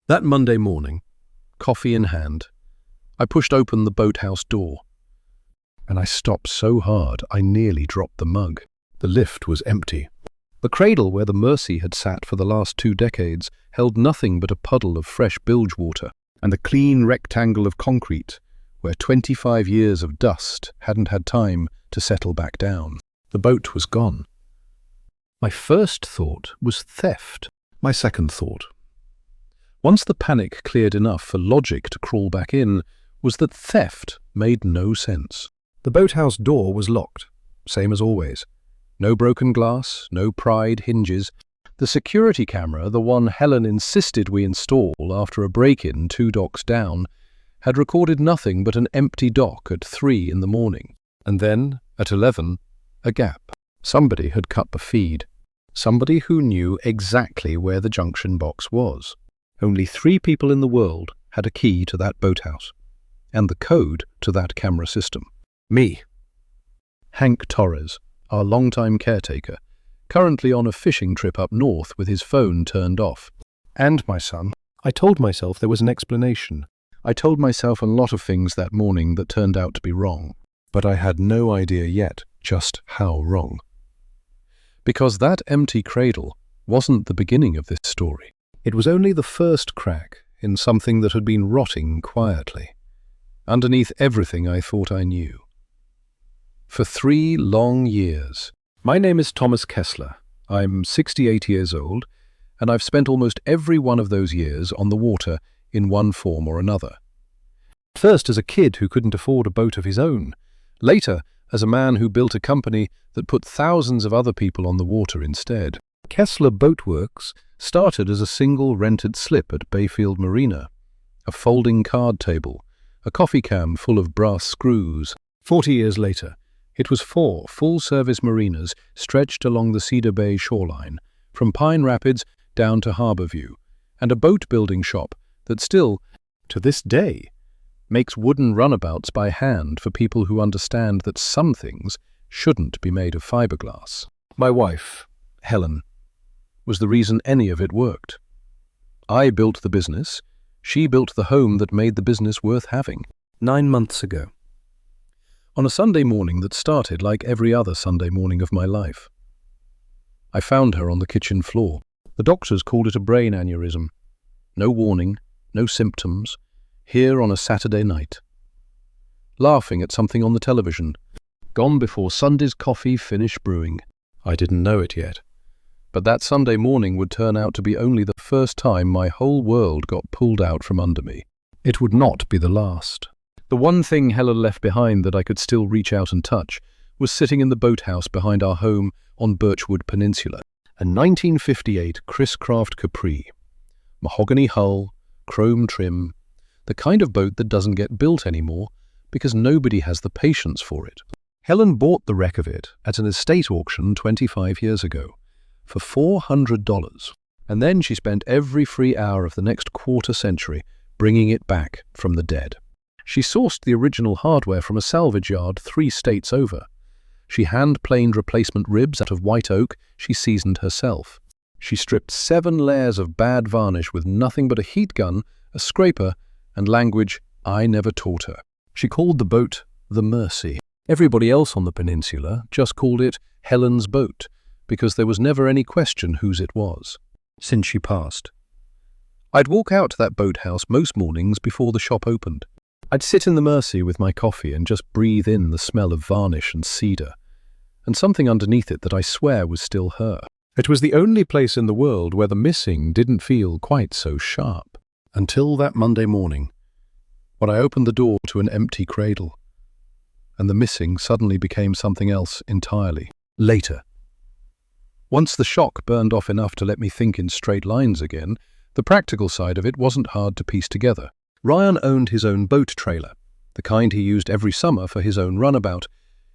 That Monday morning, coffee in hand, I pushed open the boathouse door, and I stopped so hard I nearly dropped the mug. The lift was empty. The cradle where the Mercy had sat for the last 2 decades held nothing but a puddle of fresh bilge water, and the clean rectangle of concrete where 25 years of dust hadn't had time to settle back down. The boat was gone. My first thought was theft. My second thought, once the panic cleared enough for logic to crawl back in, was that theft made no sense. The boathouse door was locked, same as always. No broken glass, no pried hinges. The security camera, the one Helen insisted we install after a break-in 2 docks down, had recorded nothing but an empty dock at 3 in the morning. And then, at 11, a gap. Somebody had cut the feed. Somebody who knew exactly where the junction box was. Only 3 people in the world had a key to that boathouse, and the code to that camera system. Me. Hank Torres, our longtime caretaker, currently on a fishing trip up north with his phone turned off. And my son. I told myself there was an explanation. I told myself a lot of things that morning that turned out to be wrong, but I had no idea yet just how wrong. Because that empty cradle wasn't the beginning of this story. It was only the first crack in something that had been rotting quietly, underneath everything I thought I knew. For 3 long years. My name is Thomas Kessler. I'm 68 years old, and I've spent almost every one of those years on the water in one form or another. First as a kid who couldn't afford a boat of his own. Later as a man who built a company that put thousands of other people on the water instead. Kessler Boatworks started as a single rented slip at Bayfield Marina, a folding card table, a coffee can full of brass screws. 40 years later, it was 4 full-service marinas stretched along the Cedar Bay shoreline, from Pine Rapids down to Harborview, and a boat-building shop that still, to this day, makes wooden runabouts by hand for people who understand that some things shouldn't be made of fiberglass. My wife, Helen, was the reason any of it worked. I built the business. She built the home that made the business worth having. 9 months ago. On a Sunday morning that started like every other Sunday morning of my life. I found her on the kitchen floor. The doctors called it a brain aneurysm. No warning, no symptoms, here on a Saturday night. Laughing at something on the television. Gone before Sunday's coffee finished brewing. I didn't know it yet. But that Sunday morning would turn out to be only the first time my whole world got pulled out from under me. It would not be the last. The one thing Helen left behind that I could still reach out and touch was sitting in the boathouse behind our home on Birchwood Peninsula. A 1958 Chris Craft Capri. Mahogany hull, chrome trim, the kind of boat that doesn't get built anymore because nobody has the patience for it. Helen bought the wreck of it at an estate auction 25 years ago for $400, and then she spent every free hour of the next quarter century bringing it back from the dead. She sourced the original hardware from a salvage yard 3 states over. She hand-planed replacement ribs out of white oak she seasoned herself. She stripped 7 layers of bad varnish with nothing but a heat gun, a scraper, and language I never taught her. She called the boat the Mercy. Everybody else on the peninsula just called it Helen's boat, because there was never any question whose it was, since she passed. I'd walk out to that boathouse most mornings before the shop opened. I'd sit in the Mercy with my coffee and just breathe in the smell of varnish and cedar, and something underneath it that I swear was still her. It was the only place in the world where the missing didn't feel quite so sharp. Until that Monday morning, when I opened the door to an empty cradle, and the missing suddenly became something else entirely. Later. Once the shock burned off enough to let me think in straight lines again, the practical side of it wasn't hard to piece together. Ryan owned his own boat trailer, the kind he used every summer for his own runabout,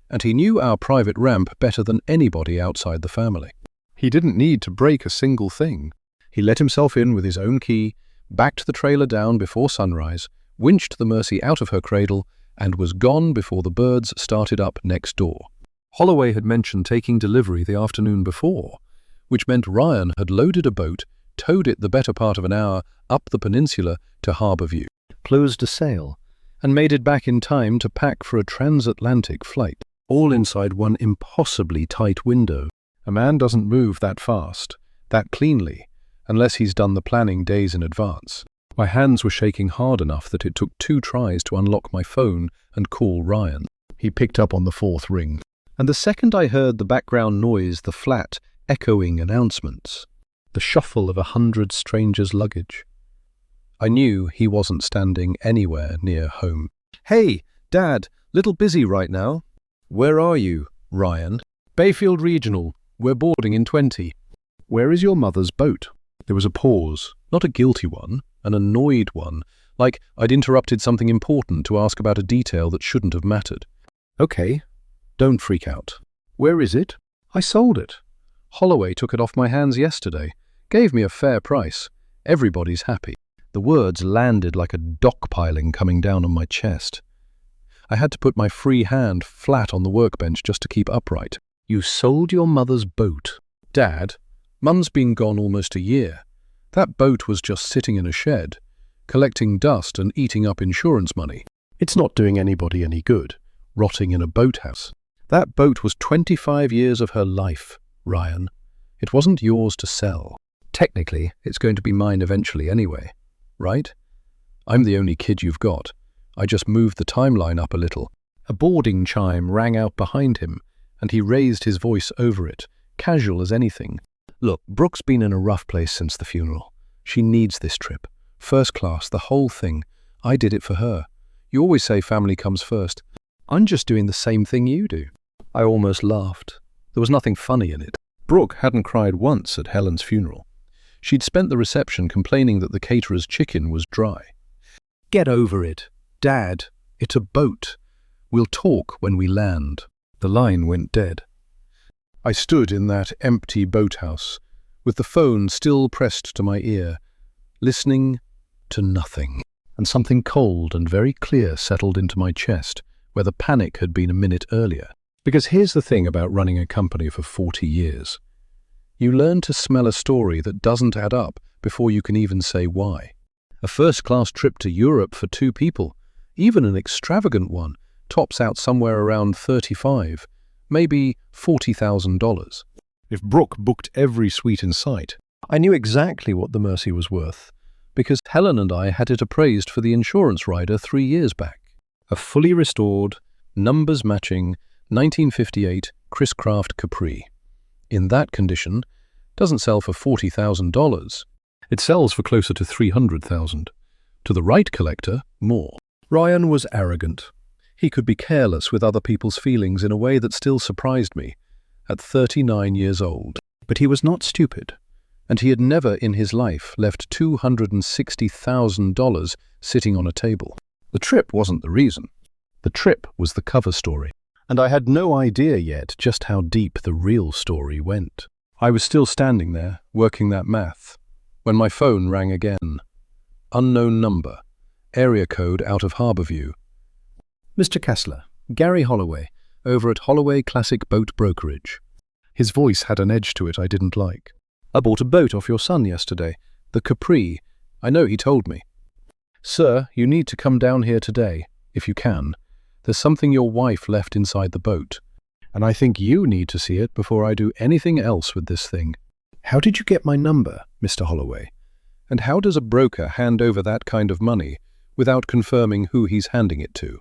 and he knew our private ramp better than anybody outside the family. He didn't need to break a single thing. He let himself in with his own key, backed the trailer down before sunrise, winched the Mercy out of her cradle, and was gone before the birds started up next door. Holloway had mentioned taking delivery the afternoon before, which meant Ryan had loaded a boat towed it the better part of an hour up the peninsula to Harbourview, closed a sail, and made it back in time to pack for a transatlantic flight, all inside one impossibly tight window. A man doesn't move that fast, that cleanly, unless he's done the planning days in advance. My hands were shaking hard enough that it took 2 tries to unlock my phone and call Ryan. He picked up on the 4th ring, and the second I heard the background noise, the flat, echoing announcements, the shuffle of 100 strangers' luggage, I knew he wasn't standing anywhere near home. "Hey, Dad, little busy right now." "Where are you, Ryan?" "Bayfield Regional. We're boarding in 20. "Where is your mother's boat?" There was a pause, not a guilty one, an annoyed one, like I'd interrupted something important to ask about a detail that shouldn't have mattered. "Okay, don't freak out." "Where is it?" "I sold it. Holloway took it off my hands yesterday. Gave me a fair price. Everybody's happy." The words landed like a dockpiling coming down on my chest. I had to put my free hand flat on the workbench just to keep upright. "You sold your mother's boat?" "Dad, Mum's been gone almost a year. That boat was just sitting in a shed, collecting dust and eating up insurance money. It's not doing anybody any good, rotting in a boathouse. That boat was 25 years of her life, Ryan. It wasn't yours to sell. Technically, it's going to be mine eventually anyway. Right? I'm the only kid you've got. I just moved the timeline up a little." A boarding chime rang out behind him, and he raised his voice over it, casual as anything. "Look, Brooke's been in a rough place since the funeral. She needs this trip. First class, the whole thing. I did it for her. You always say family comes first. I'm just doing the same thing you do." I almost laughed. There was nothing funny in it. Brooke hadn't cried once at Helen's funeral. She'd spent the reception complaining that the caterer's chicken was dry. "Get over it. Dad, it's a boat. We'll talk when we land." The line went dead. I stood in that empty boathouse, with the phone still pressed to my ear, listening to nothing. And something cold and very clear settled into my chest, where the panic had been a minute earlier. Because here's the thing about running a company for 40 years. You learn to smell a story that doesn't add up before you can even say why. A first-class trip to Europe for 2 people, even an extravagant one, tops out somewhere around $35, maybe $40,000. If Brooke booked every suite in sight, I knew exactly what the Mercy was worth, because Helen and I had it appraised for the insurance rider 3 years back. A fully restored, numbers-matching 1958 Chris Craft Capri. In that condition, doesn't sell for $40,000. It sells for closer to $300,000. To the right collector, more. Ryan was arrogant. He could be careless with other people's feelings in a way that still surprised me, at 39 years old. But he was not stupid, and he had never in his life left $260,000 sitting on a table. The trip wasn't the reason. The trip was the cover story. And I had no idea yet just how deep the real story went. I was still standing there, working that math, when my phone rang again. Unknown number. Area code out of Harbourview. "Mr. Kessler, Gary Holloway, over at Holloway Classic Boat Brokerage." His voice had an edge to it I didn't like. "I bought a boat off your son yesterday, the Capri. I know he told me." "Sir, you need to come down here today, if you can. There's something your wife left inside the boat, and I think you need to see it before I do anything else with this thing." "How did you get my number, Mr. Holloway? And how does a broker hand over that kind of money without confirming who he's handing it to?"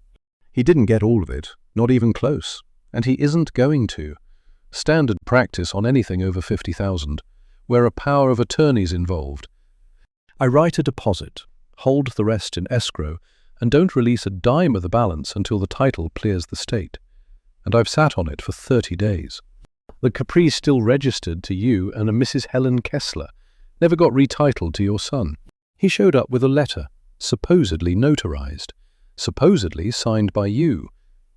He didn't get all of it, not even close, and he isn't going to. Standard practice on anything over 50,000, where a power of attorney's involved. I write a deposit, hold the rest in escrow, and don't release a dime of the balance until the title clears the state. And I've sat on it for 30 days. The Capri's still registered to you and a Mrs. Helen Kessler, never got retitled to your son. He showed up with a letter, supposedly notarized, supposedly signed by you,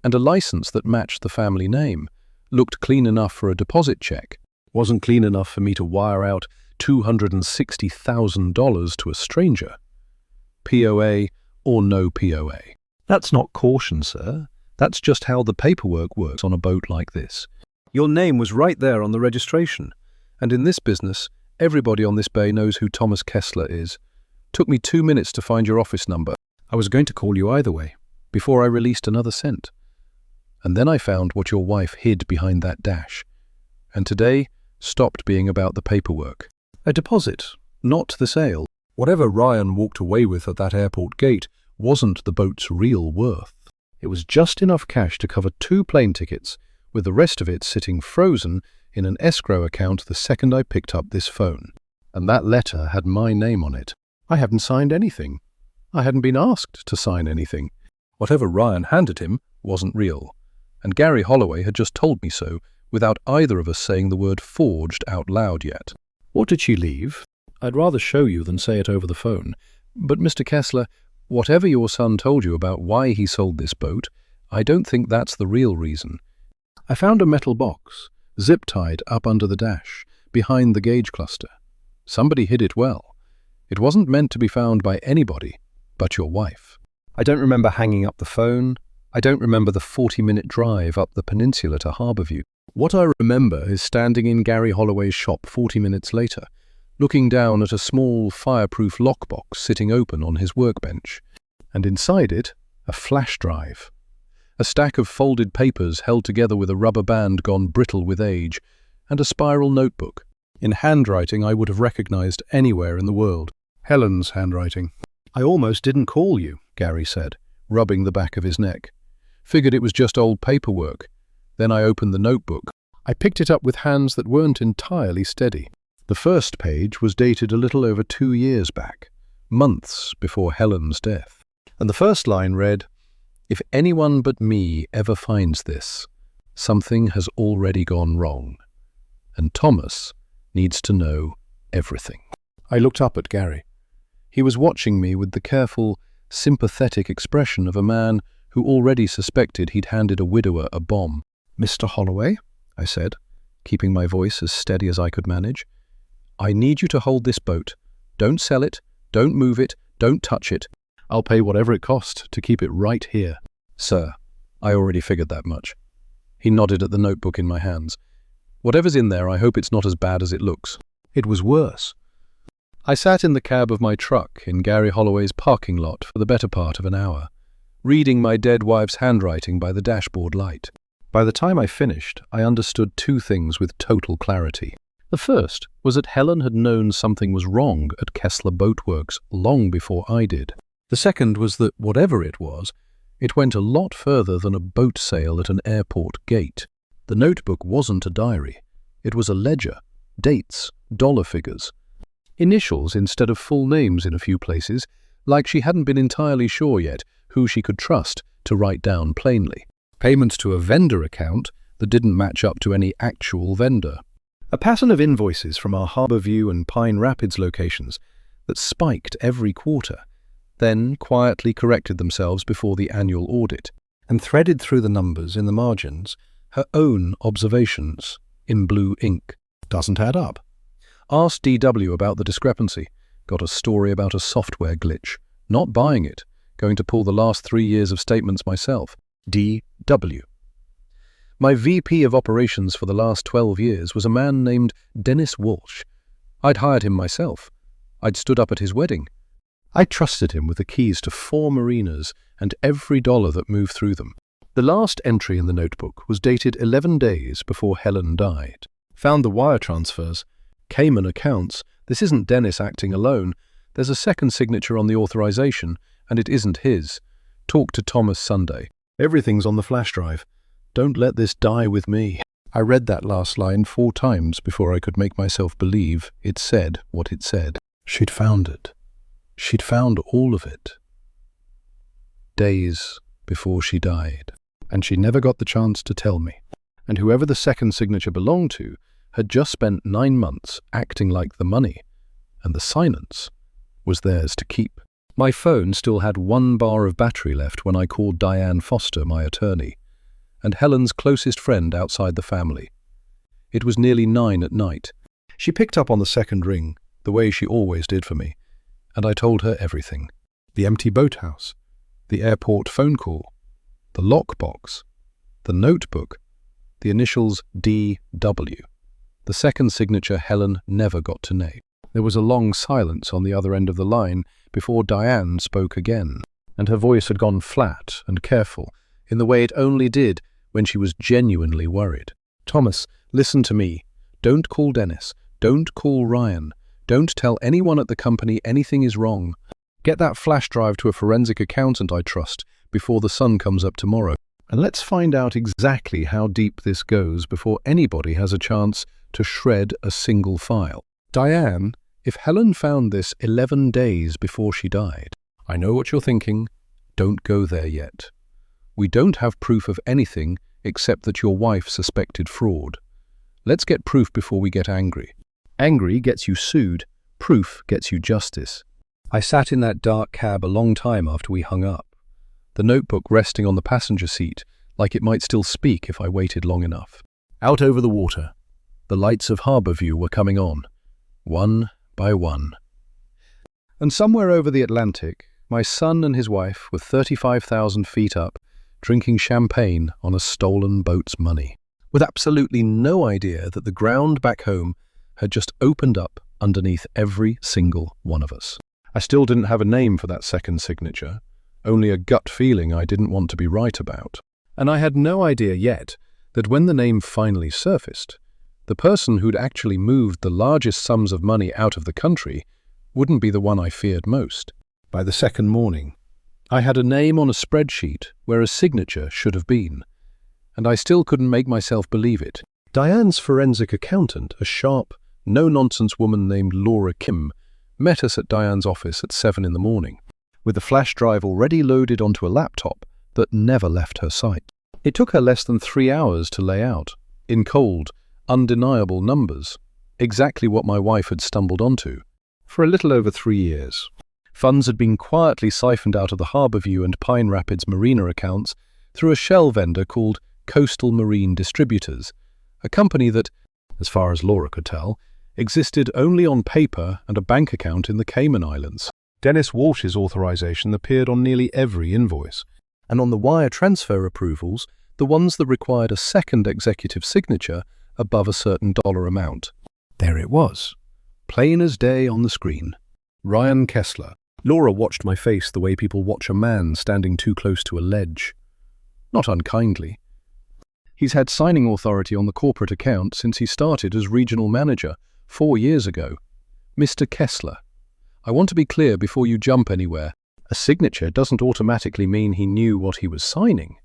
and a license that matched the family name, looked clean enough for a deposit check, wasn't clean enough for me to wire out $260,000 to a stranger. POA or no POA. That's not caution, sir. That's just how the paperwork works on a boat like this. Your name was right there on the registration, and in this business, Everybody on this bay knows who Thomas Kessler is. Took me 2 minutes to find your office number. I was going to call you either way, before I released another cent. And then I found what your wife hid behind that dash. And today stopped being about the paperwork. A deposit, not the sale. Whatever Ryan walked away with at that airport gate wasn't the boat's real worth. It was just enough cash to cover 2 plane tickets, with the rest of it sitting frozen in an escrow account the second I picked up this phone. And that letter had my name on it. I hadn't signed anything. I hadn't been asked to sign anything. Whatever Ryan handed him wasn't real, and Gary Holloway had just told me so without either of us saying the word forged out loud yet. What did she leave? I'd rather show you than say it over the phone. But Mr. Kessler, whatever your son told you about why he sold this boat, I don't think that's the real reason. I found a metal box, zip-tied up under the dash, behind the gauge cluster. Somebody hid it well. It wasn't meant to be found by anybody but your wife. I don't remember hanging up the phone. I don't remember the 40-minute drive up the peninsula to Harbourview. What I remember is standing in Gary Holloway's shop 40 minutes later, looking down at a small fireproof lockbox sitting open on his workbench, and inside it, a flash drive. A stack of folded papers held together with a rubber band gone brittle with age, and a spiral notebook, in handwriting I would have recognized anywhere in the world. Helen's handwriting. I almost didn't call you, Gary said, rubbing the back of his neck. Figured it was just old paperwork. Then I opened the notebook. I picked it up with hands that weren't entirely steady. The first page was dated a little over 2 years back, months before Helen's death. And the first line read, "If anyone but me ever finds this, something has already gone wrong, and Thomas needs to know everything." I looked up at Gary. He was watching me with the careful, sympathetic expression of a man who already suspected he'd handed a widower a bomb. "Mr. Holloway," I said, keeping my voice as steady as I could manage, "I need you to hold this boat. Don't sell it, don't move it, don't touch it. I'll pay whatever it cost to keep it right here." "Sir, I already figured that much." He nodded at the notebook in my hands. "Whatever's in there, I hope it's not as bad as it looks." It was worse. I sat in the cab of my truck in Gary Holloway's parking lot for the better part of an hour, reading my dead wife's handwriting by the dashboard light. By the time I finished, I understood 2 things with total clarity. The first was that Helen had known something was wrong at Kessler Boatworks long before I did. The second was that, whatever it was, it went a lot further than a boat sale at an airport gate. The notebook wasn't a diary. It was a ledger, dates, dollar figures. Initials instead of full names in a few places, like she hadn't been entirely sure yet who she could trust to write down plainly. Payments to a vendor account that didn't match up to any actual vendor. A pattern of invoices from our Harbourview and Pine Rapids locations that spiked every quarter, then quietly corrected themselves before the annual audit, and threaded through the numbers in the margins her own observations in blue ink. Doesn't add up. Asked DW about the discrepancy. Got a story about a software glitch. Not buying it. Going to pull the last 3 years of statements myself. DW. My VP of operations for the last 12 years was a man named Dennis Walsh. I'd hired him myself. I'd stood up at his wedding. I trusted him with the keys to 4 marinas and every dollar that moved through them. The last entry in the notebook was dated 11 days before Helen died. Found the wire transfers. Cayman accounts. This isn't Dennis acting alone. There's a second signature on the authorization, and it isn't his. Talk to Thomas Sunday. Everything's on the flash drive. Don't let this die with me. I read that last line 4 times before I could make myself believe it said what it said. She'd found it. She'd found all of it. Days before she died. And she never got the chance to tell me. And whoever the second signature belonged to had just spent 9 months acting like the money, and the silence was theirs to keep. My phone still had 1 bar of battery left when I called Diane Foster, my attorney, and Helen's closest friend outside the family. It was nearly 9 at night. She picked up on the second ring, the way she always did for me, and I told her everything. The empty boathouse, the airport phone call, the lockbox, the notebook, the initials DW. The second signature Helen never got to name. There was a long silence on the other end of the line before Diane spoke again, and her voice had gone flat and careful, in the way it only did when she was genuinely worried. "Thomas, listen to me. Don't call Dennis. Don't call Ryan. Don't tell anyone at the company anything is wrong. Get that flash drive to a forensic accountant I trust before the sun comes up tomorrow. And let's find out exactly how deep this goes before anybody has a chance to shred a single file. Diane, if Helen found this 11 days before she died, I know what you're thinking. Don't go there yet. We don't have proof of anything except that your wife suspected fraud. Let's get proof before we get angry. Angry gets you sued. Proof gets you justice." I sat in that dark cab a long time after we hung up, the notebook resting on the passenger seat like it might still speak if I waited long enough. Out over the water, the lights of Harbourview were coming on, one by one. And somewhere over the Atlantic, my son and his wife were 35,000 feet up, drinking champagne on a stolen boat's money, with absolutely no idea that the ground back home had just opened up underneath every single one of us. I still didn't have a name for that second signature, only a gut feeling I didn't want to be right about. And I had no idea yet that when the name finally surfaced, the person who'd actually moved the largest sums of money out of the country wouldn't be the one I feared most. By the second morning, I had a name on a spreadsheet where a signature should have been, and I still couldn't make myself believe it. Diane's forensic accountant, a sharp, no-nonsense woman named Laura Kim, met us at Diane's office at 7 in the morning, with the flash drive already loaded onto a laptop that never left her sight. It took her less than 3 hours to lay out, in cold, undeniable numbers, exactly what my wife had stumbled onto. For a little over 3 years, funds had been quietly siphoned out of the Harbourview and Pine Rapids marina accounts through a shell vendor called Coastal Marine Distributors, a company that, as far as Laura could tell, existed only on paper and a bank account in the Cayman Islands. Dennis Walsh's authorization appeared on nearly every invoice, and on the wire transfer approvals, the ones that required a second executive signature above a certain dollar amount. There it was, plain as day on the screen. Ryan Kessler. Laura watched my face the way people watch a man standing too close to a ledge. Not unkindly. He's had signing authority on the corporate account since he started as regional manager 4 years ago. Mr. Kessler, I want to be clear before you jump anywhere. A signature doesn't automatically mean he knew what he was signing.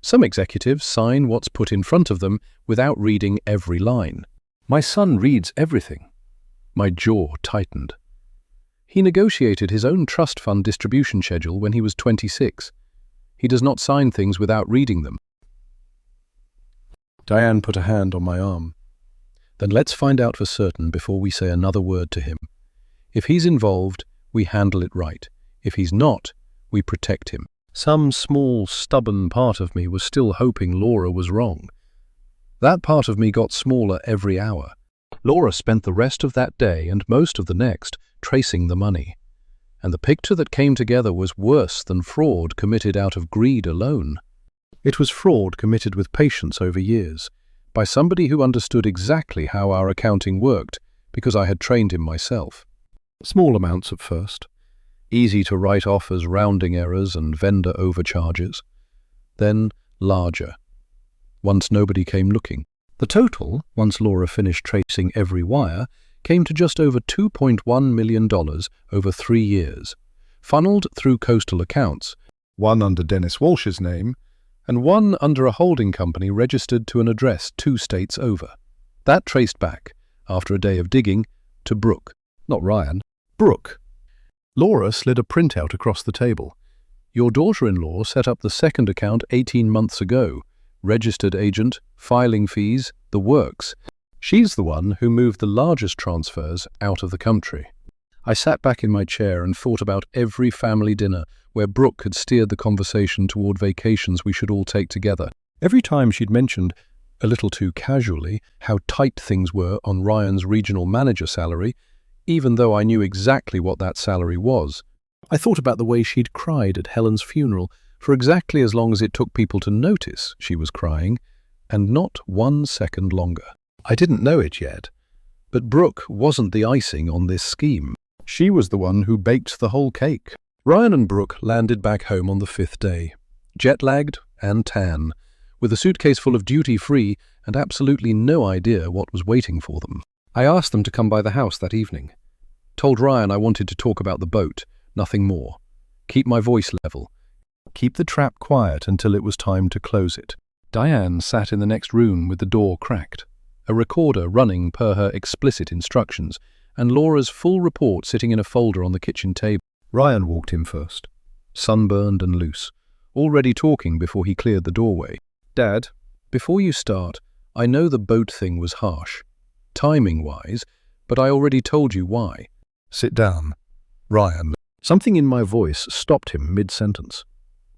Some executives sign what's put in front of them without reading every line. My son reads everything. My jaw tightened. He negotiated his own trust fund distribution schedule when he was 26. He does not sign things without reading them. Diane put a hand on my arm. Then let's find out for certain before we say another word to him. If he's involved, we handle it right. If he's not, we protect him. Some small, stubborn part of me was still hoping Laura was wrong. That part of me got smaller every hour. Laura spent the rest of that day and most of the next tracing the money. And the picture that came together was worse than fraud committed out of greed alone. It was fraud committed with patience over years, by somebody who understood exactly how our accounting worked, because I had trained him myself. Small amounts at first, easy to write off as rounding errors and vendor overcharges. Then larger, once nobody came looking. The total, once Laura finished tracing every wire, came to just over $2.1 million over 3 years, funneled through coastal accounts, one under Dennis Walsh's name, and one under a holding company registered to an address 2 states over. That traced back, after a day of digging, to Brooke. Not Ryan. Brooke. Laura slid a printout across the table. Your daughter-in-law set up the second account 18 months ago. Registered agent, filing fees, the works. She's the one who moved the largest transfers out of the country. I sat back in my chair and thought about every family dinner where Brooke had steered the conversation toward vacations we should all take together. Every time she'd mentioned, a little too casually, how tight things were on Ryan's regional manager salary, even though I knew exactly what that salary was. I thought about the way she'd cried at Helen's funeral for exactly as long as it took people to notice she was crying, and not 1 second longer. I didn't know it yet, but Brooke wasn't the icing on this scheme. She was the one who baked the whole cake. Ryan and Brooke landed back home on the 5th day, jet-lagged and tan, with a suitcase full of duty-free and absolutely no idea what was waiting for them. I asked them to come by the house that evening. Told Ryan I wanted to talk about the boat, nothing more. Keep my voice level. Keep the trap quiet until it was time to close it. Diane sat in the next room with the door cracked, a recorder running per her explicit instructions, and Laura's full report sitting in a folder on the kitchen table. Ryan walked in first, sunburned and loose, already talking before he cleared the doorway. Dad, before you start, I know the boat thing was harsh, timing-wise, but I already told you why. Sit down. Ryan. Something in my voice stopped him mid-sentence.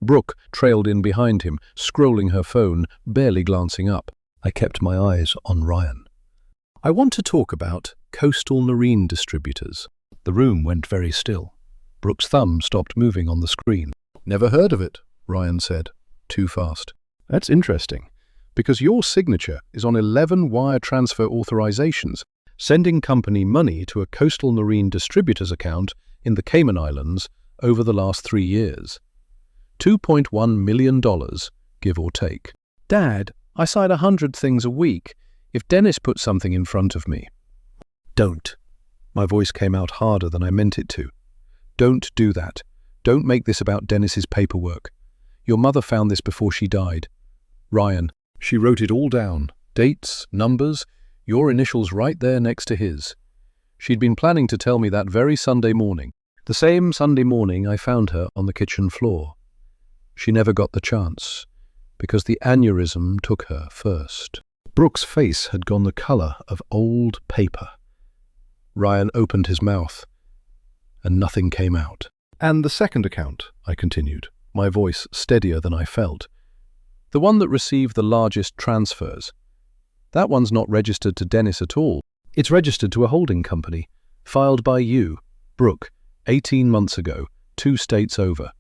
Brooke trailed in behind him, scrolling her phone, barely glancing up. I kept my eyes on Ryan. I want to talk about coastal marine distributors. The room went very still. Brooke's thumb stopped moving on the screen. Never heard of it, Ryan said, too fast. That's interesting, because your signature is on 11 wire transfer authorizations, sending company money to a coastal marine distributor's account in the Cayman Islands over the last 3 years. $2.1 million, give or take. Dad, I sign 100 things a week. If Dennis put something in front of me. Don't. My voice came out harder than I meant it to. Don't do that. Don't make this about Dennis's paperwork. Your mother found this before she died. Ryan, she wrote it all down. Dates, numbers, your initials right there next to his. She'd been planning to tell me that very Sunday morning. The same Sunday morning I found her on the kitchen floor. She never got the chance, because the aneurysm took her first. Brooke's face had gone the color of old paper. Ryan opened his mouth, and nothing came out. And the second account, I continued, my voice steadier than I felt. The one that received the largest transfers. That one's not registered to Dennis at all. It's registered to a holding company, filed by you, Brooke, 18 months ago, 2 states over.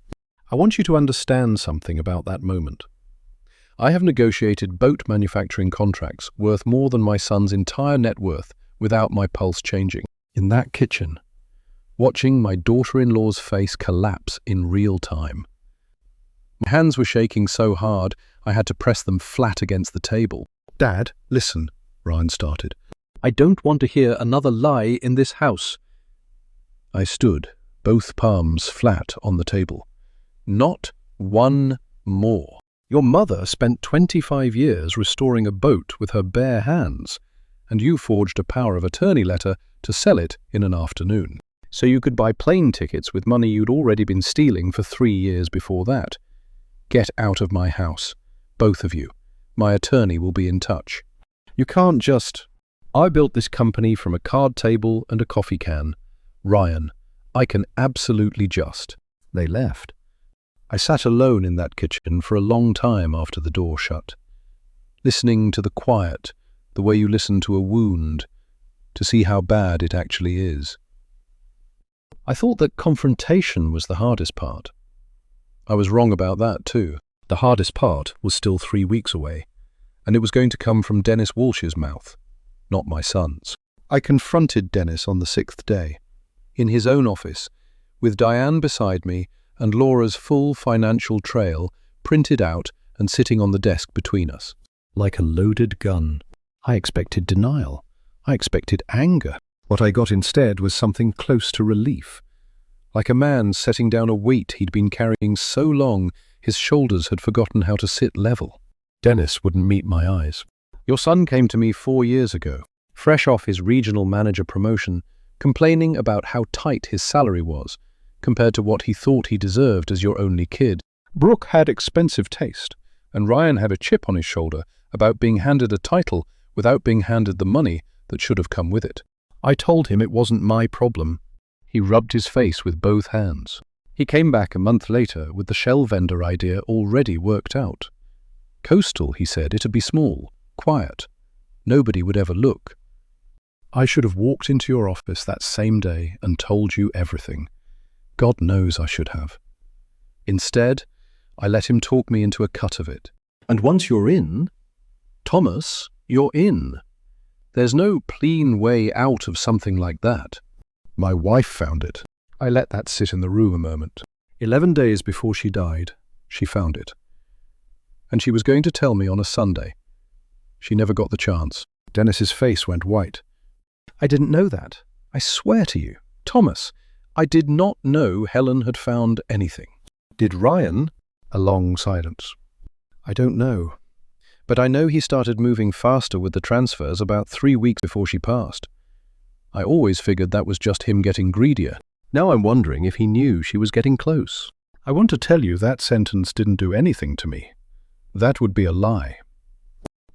I want you to understand something about that moment. I have negotiated boat manufacturing contracts worth more than my son's entire net worth without my pulse changing. In that kitchen, watching my daughter-in-law's face collapse in real time. My hands were shaking so hard I had to press them flat against the table. Dad, listen, Ryan started. I don't want to hear another lie in this house. I stood, both palms flat on the table. Not one more. Your mother spent 25 years restoring a boat with her bare hands, and you forged a power of attorney letter to sell it in an afternoon. So you could buy plane tickets with money you'd already been stealing for 3 years before that. Get out of my house, both of you. My attorney will be in touch. You can't just... I built this company from a card table and a coffee can. Ryan, I can absolutely just... They left. I sat alone in that kitchen for a long time after the door shut, listening to the quiet, the way you listen to a wound, to see how bad it actually is. I thought that confrontation was the hardest part. I was wrong about that too. The hardest part was still 3 weeks away, and it was going to come from Dennis Walsh's mouth, not my son's. I confronted Dennis on the 6th day, in his own office, with Diane beside me and Laura's full financial trail printed out and sitting on the desk between us. Like a loaded gun. I expected denial. I expected anger. What I got instead was something close to relief. Like a man setting down a weight he'd been carrying so long his shoulders had forgotten how to sit level. Dennis wouldn't meet my eyes. Your son came to me 4 years ago, fresh off his regional manager promotion, complaining about how tight his salary was, compared to what he thought he deserved as your only kid. Brooke had expensive taste, and Ryan had a chip on his shoulder about being handed a title without being handed the money that should have come with it. I told him it wasn't my problem. He rubbed his face with both hands. He came back a month later with the shell vendor idea already worked out. Coastal, he said, it'd be small, quiet. Nobody would ever look. I should have walked into your office that same day and told you everything. God knows I should have. Instead, I let him talk me into a cut of it. And once you're in, Thomas, you're in. There's no clean way out of something like that. My wife found it. I let that sit in the room a moment. 11 days before she died, she found it. And she was going to tell me on a Sunday. She never got the chance. Dennis's face went white. I didn't know that. I swear to you, Thomas, I did not know Helen had found anything. Did Ryan? A long silence. I don't know. But I know he started moving faster with the transfers about 3 weeks before she passed. I always figured that was just him getting greedier. Now I'm wondering if he knew she was getting close. I want to tell you that sentence didn't do anything to me. That would be a lie.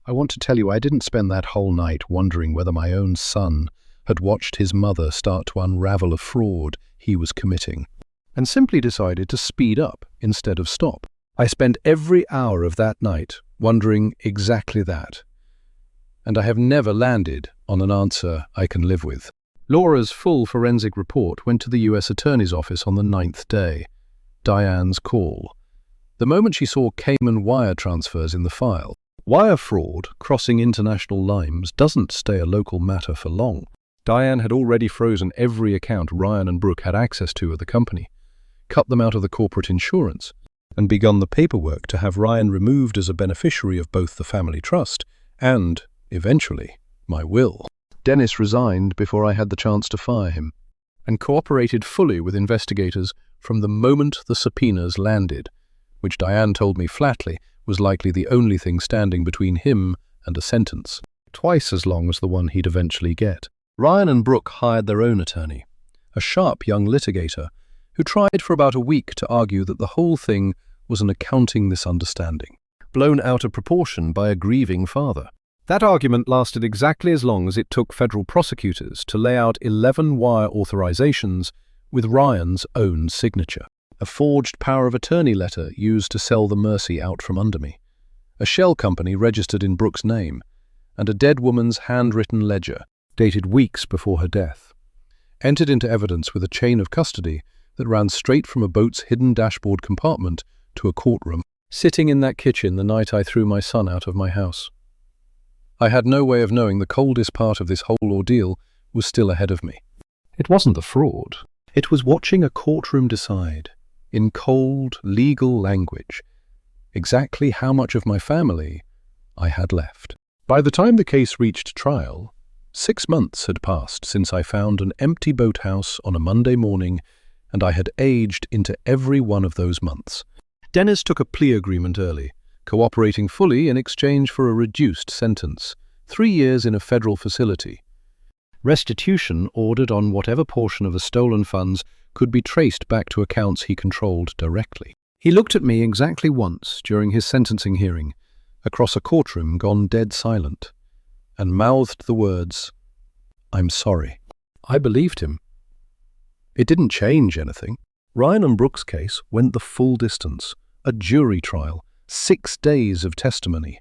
I want to tell you I didn't spend that whole night wondering whether my own son had watched his mother start to unravel a fraud he was committing, and simply decided to speed up instead of stop. I spent every hour of that night wondering exactly that, and I have never landed on an answer I can live with. Laura's full forensic report went to the U.S. Attorney's Office on the 9th day, Diane's call. The moment she saw Cayman wire transfers in the file. Wire fraud crossing international lines doesn't stay a local matter for long. Diane had already frozen every account Ryan and Brooke had access to at the company, cut them out of the corporate insurance, and begun the paperwork to have Ryan removed as a beneficiary of both the family trust and, eventually, my will. Dennis resigned before I had the chance to fire him, and cooperated fully with investigators from the moment the subpoenas landed, which Diane told me flatly was likely the only thing standing between him and a sentence, twice as long as the one he'd eventually get. Ryan and Brooke hired their own attorney, a sharp young litigator, who tried for about a week to argue that the whole thing was an accounting misunderstanding, blown out of proportion by a grieving father. That argument lasted exactly as long as it took federal prosecutors to lay out 11 wire authorizations with Ryan's own signature. A forged power of attorney letter used to sell the Mercy out from under me, a shell company registered in Brooke's name, and a dead woman's handwritten ledger, dated weeks before her death, entered into evidence with a chain of custody that ran straight from a boat's hidden dashboard compartment to a courtroom, sitting in that kitchen the night I threw my son out of my house. I had no way of knowing the coldest part of this whole ordeal was still ahead of me. It wasn't the fraud. It was watching a courtroom decide, in cold, legal language, exactly how much of my family I had left. By the time the case reached trial, 6 months had passed since I found an empty boathouse on a Monday morning, and I had aged into every one of those months. Dennis took a plea agreement early, cooperating fully in exchange for a reduced sentence, 3 years in a federal facility. Restitution ordered on whatever portion of the stolen funds could be traced back to accounts he controlled directly. He looked at me exactly once during his sentencing hearing, across a courtroom gone dead silent, and mouthed the words, "I'm sorry." I believed him. It didn't change anything. Ryan and Brooke's case went the full distance, a jury trial, 6 days of testimony.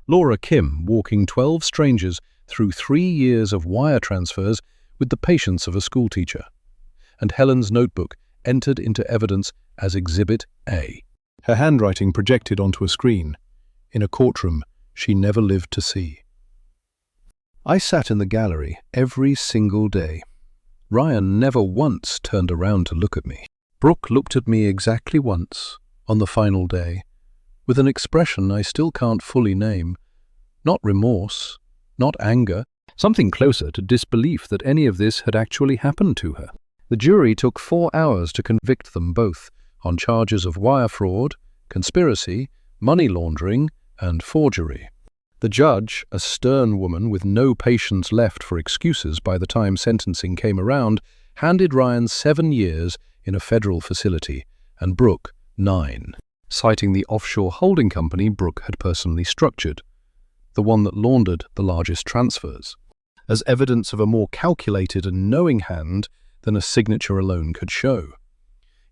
Laura Kim walking 12 strangers through 3 years of wire transfers with the patience of a schoolteacher. And Helen's notebook entered into evidence as Exhibit A, her handwriting projected onto a screen, in a courtroom she never lived to see. I sat in the gallery every single day. Ryan never once turned around to look at me. Brooke looked at me exactly once, on the final day, with an expression I still can't fully name. Not remorse, not anger, something closer to disbelief that any of this had actually happened to her. The jury took 4 hours to convict them both on charges of wire fraud, conspiracy, money laundering, and forgery. The judge, a stern woman with no patience left for excuses by the time sentencing came around, handed Ryan 7 years in a federal facility and Brooke 9, citing the offshore holding company Brooke had personally structured, the one that laundered the largest transfers, as evidence of a more calculated and knowing hand than a signature alone could show,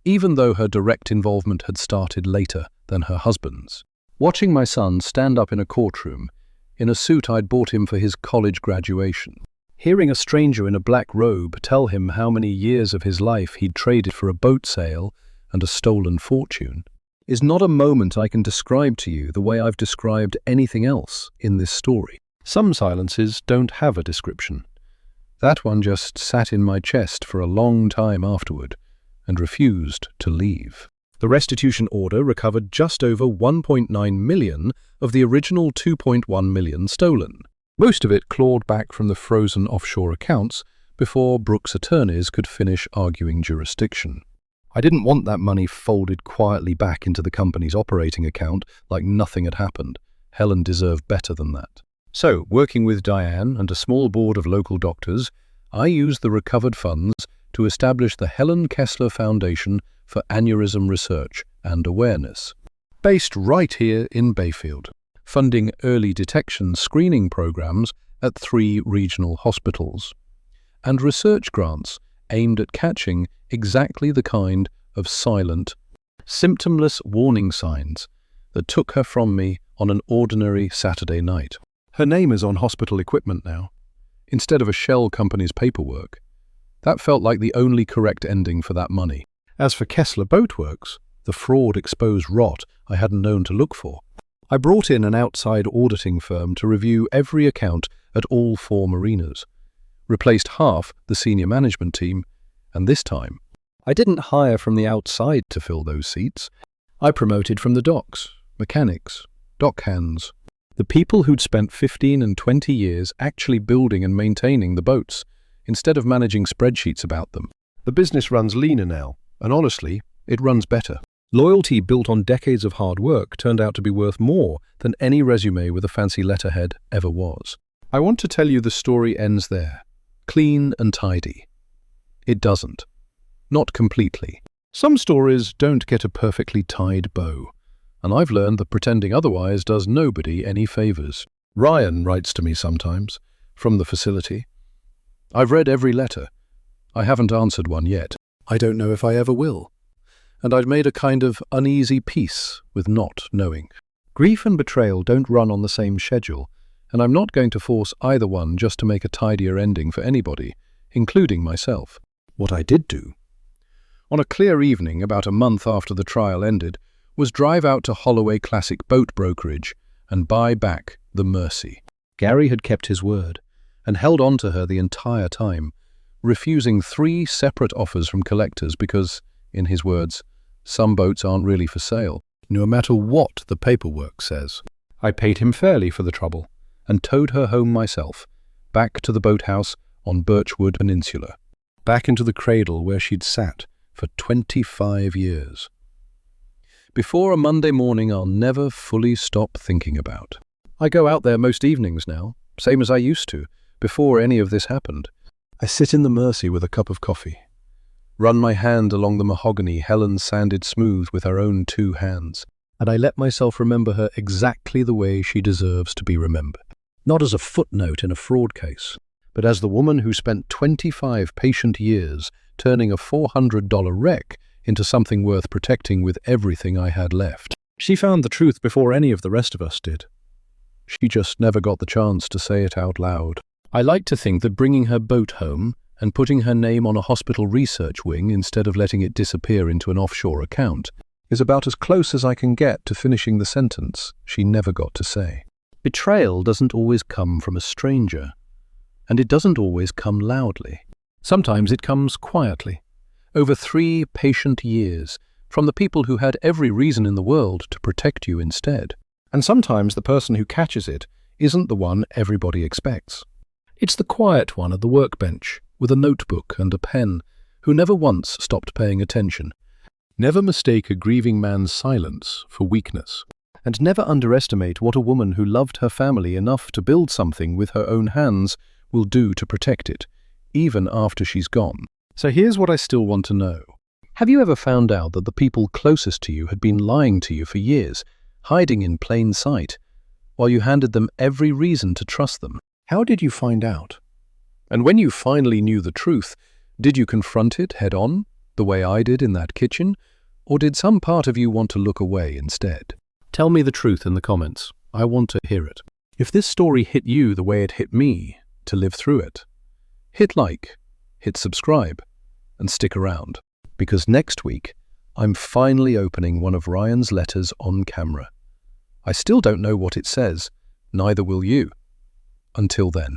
even though her direct involvement had started later than her husband's. Watching my son stand up in a courtroom, in a suit I'd bought him for his college graduation, hearing a stranger in a black robe tell him how many years of his life he'd traded for a boat sale and a stolen fortune, is not a moment I can describe to you the way I've described anything else in this story. Some silences don't have a description. That one just sat in my chest for a long time afterward and refused to leave. The restitution order recovered just over 1.9 million of the original 2.1 million stolen. Most of it clawed back from the frozen offshore accounts before Brooks' attorneys could finish arguing jurisdiction. I didn't want that money folded quietly back into the company's operating account like nothing had happened. Helen deserved better than that. So, working with Diane and a small board of local doctors, I used the recovered funds to establish the Helen Kessler Foundation for Aneurysm Research and Awareness, based right here in Bayfield, funding early detection screening programs at 3 regional hospitals, and research grants aimed at catching exactly the kind of silent, symptomless warning signs that took her from me on an ordinary Saturday night. Her name is on hospital equipment now, instead of a shell company's paperwork. That felt like the only correct ending for that money. As for Kessler Boatworks, the fraud-exposed rot I hadn't known to look for, I brought in an outside auditing firm to review every account at all 4 marinas, replaced half the senior management team, and this time, I didn't hire from the outside to fill those seats. I promoted from the docks, mechanics, dock hands, the people who'd spent 15 and 20 years actually building and maintaining the boats, instead of managing spreadsheets about them. The business runs leaner now, and honestly, it runs better. Loyalty built on decades of hard work turned out to be worth more than any resume with a fancy letterhead ever was. I want to tell you the story ends there, clean and tidy. It doesn't. Not completely. Some stories don't get a perfectly tied bow, and I've learned that pretending otherwise does nobody any favors. Ryan writes to me sometimes, from the facility. I've read every letter. I haven't answered one yet. I don't know if I ever will. And I'd made a kind of uneasy peace with not knowing. Grief and betrayal don't run on the same schedule, and I'm not going to force either one just to make a tidier ending for anybody, including myself. What I did do, on a clear evening about a month after the trial ended, was drive out to Holloway Classic Boat Brokerage and buy back the Mercy. Gary had kept his word and held on to her the entire time, refusing 3 separate offers from collectors because, in his words, some boats aren't really for sale, no matter what the paperwork says. I paid him fairly for the trouble and towed her home myself, back to the boathouse on Birchwood Peninsula, back into the cradle where she'd sat for 25 years. Before a Monday morning I'll never fully stop thinking about. I go out there most evenings now, same as I used to, before any of this happened. I sit in the Mercy with a cup of coffee, run my hand along the mahogany Helen sanded smooth with her own 2 hands, and I let myself remember her exactly the way she deserves to be remembered. Not as a footnote in a fraud case, but as the woman who spent 25 patient years turning a $400 wreck into something worth protecting with everything I had left. She found the truth before any of the rest of us did. She just never got the chance to say it out loud. I like to think that bringing her boat home and putting her name on a hospital research wing instead of letting it disappear into an offshore account is about as close as I can get to finishing the sentence she never got to say. Betrayal doesn't always come from a stranger, and it doesn't always come loudly. Sometimes it comes quietly, over 3 patient years, from the people who had every reason in the world to protect you instead. And sometimes the person who catches it isn't the one everybody expects. It's the quiet one at the workbench, with a notebook and a pen, who never once stopped paying attention. Never mistake a grieving man's silence for weakness. And never underestimate what a woman who loved her family enough to build something with her own hands will do to protect it, even after she's gone. So here's what I still want to know. Have you ever found out that the people closest to you had been lying to you for years, hiding in plain sight, while you handed them every reason to trust them? How did you find out? And when you finally knew the truth, did you confront it head on, the way I did in that kitchen, or did some part of you want to look away instead? Tell me the truth in the comments. I want to hear it. If this story hit you the way it hit me, to live through it, hit like, hit subscribe, and stick around. Because next week, I'm finally opening one of Ryan's letters on camera. I still don't know what it says, neither will you. Until then.